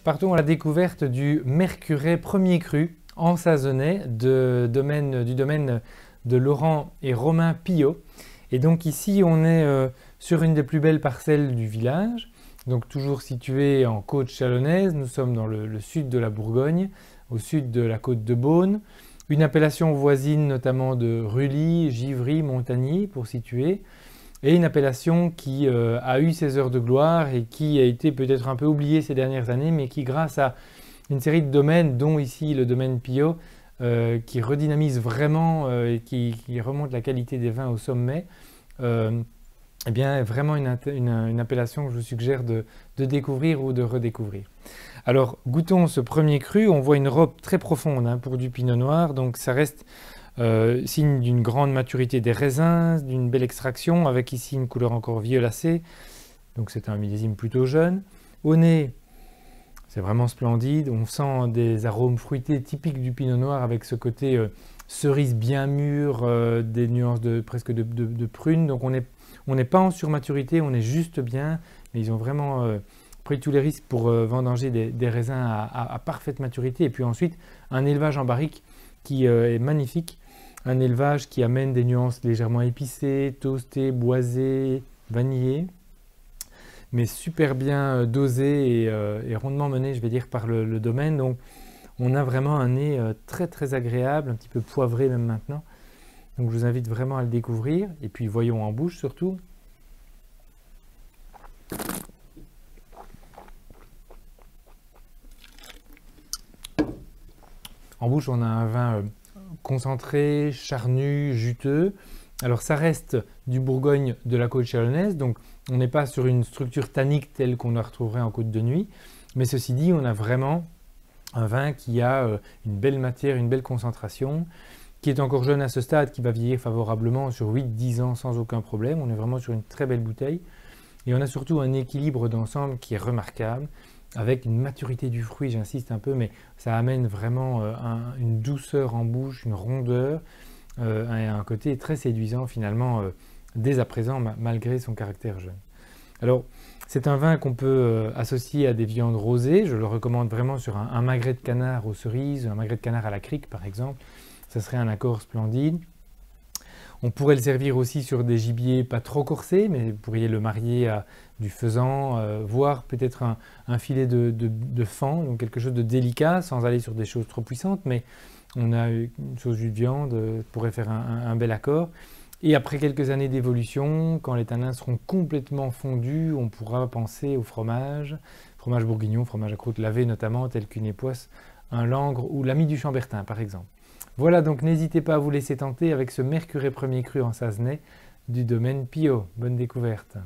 Partons à la découverte du Mercuret premier cru en Sazonnais du domaine de Laurent et Romain Pillot. Et donc ici on est sur une des plus belles parcelles du village, donc toujours située en côte chalonnaise. Nous sommes dans le sud de la Bourgogne, au sud de la côte de Beaune, une appellation voisine notamment de Rully, Givry, Montagny pour situer, et une appellation qui a eu ses heures de gloire et qui a été peut-être un peu oubliée ces dernières années, mais qui, grâce à une série de domaines, dont ici le domaine Pillot, qui redynamise vraiment et qui remonte la qualité des vins au sommet, eh bien, est vraiment une appellation que je vous suggère de découvrir ou de redécouvrir. Alors, goûtons ce premier cru. On voit une robe très profonde pour du pinot noir, donc ça reste signe d'une grande maturité des raisins, d'une belle extraction, avec ici une couleur encore violacée, donc c'est un millésime plutôt jeune. Au nez, c'est vraiment splendide, on sent des arômes fruités typiques du pinot noir avec ce côté cerise bien mûre, des nuances presque de prune, donc on n'est pas en surmaturité, on est juste bien, mais ils ont vraiment pris tous les risques pour vendanger des raisins à parfaite maturité. Et puis ensuite, un élevage en barrique qui est magnifique, un élevage qui amène des nuances légèrement épicées, toastées, boisées, vanillées, mais super bien dosées et rondement menées, je vais dire, par le domaine. Donc on a vraiment un nez très très agréable, un petit peu poivré même maintenant. Donc je vous invite vraiment à le découvrir, et puis voyons en bouche surtout. En bouche, on a un vin concentré, charnu, juteux. Alors ça reste du Bourgogne de la côte chalonnaise, donc on n'est pas sur une structure tannique telle qu'on la retrouverait en côte de nuit, mais ceci dit, on a vraiment un vin qui a une belle matière, une belle concentration, qui est encore jeune à ce stade, qui va vieillir favorablement sur 8-10 ans sans aucun problème. On est vraiment sur une très belle bouteille, et on a surtout un équilibre d'ensemble qui est remarquable, avec une maturité du fruit, j'insiste un peu, mais ça amène vraiment une douceur en bouche, une rondeur, et un côté très séduisant finalement dès à présent, malgré son caractère jeune. Alors, c'est un vin qu'on peut associer à des viandes rosées. Je le recommande vraiment sur un magret de canard aux cerises, un magret de canard à la crique par exemple. Ça serait un accord splendide. On pourrait le servir aussi sur des gibiers pas trop corsés, mais vous pourriez le marier à du faisan, voire peut-être un filet de faon, donc quelque chose de délicat, sans aller sur des choses trop puissantes, mais on a une sauce de viande, pourrait faire un bel accord. Et après quelques années d'évolution, quand les tanins seront complètement fondus, on pourra penser au fromage bourguignon, fromage à croûte lavée notamment, tel qu'une époisse, un langre ou l'ami du Chambertin par exemple. Voilà, donc n'hésitez pas à vous laisser tenter avec ce Mercuret premier cru en Sazonnais du domaine Pillot. Bonne découverte.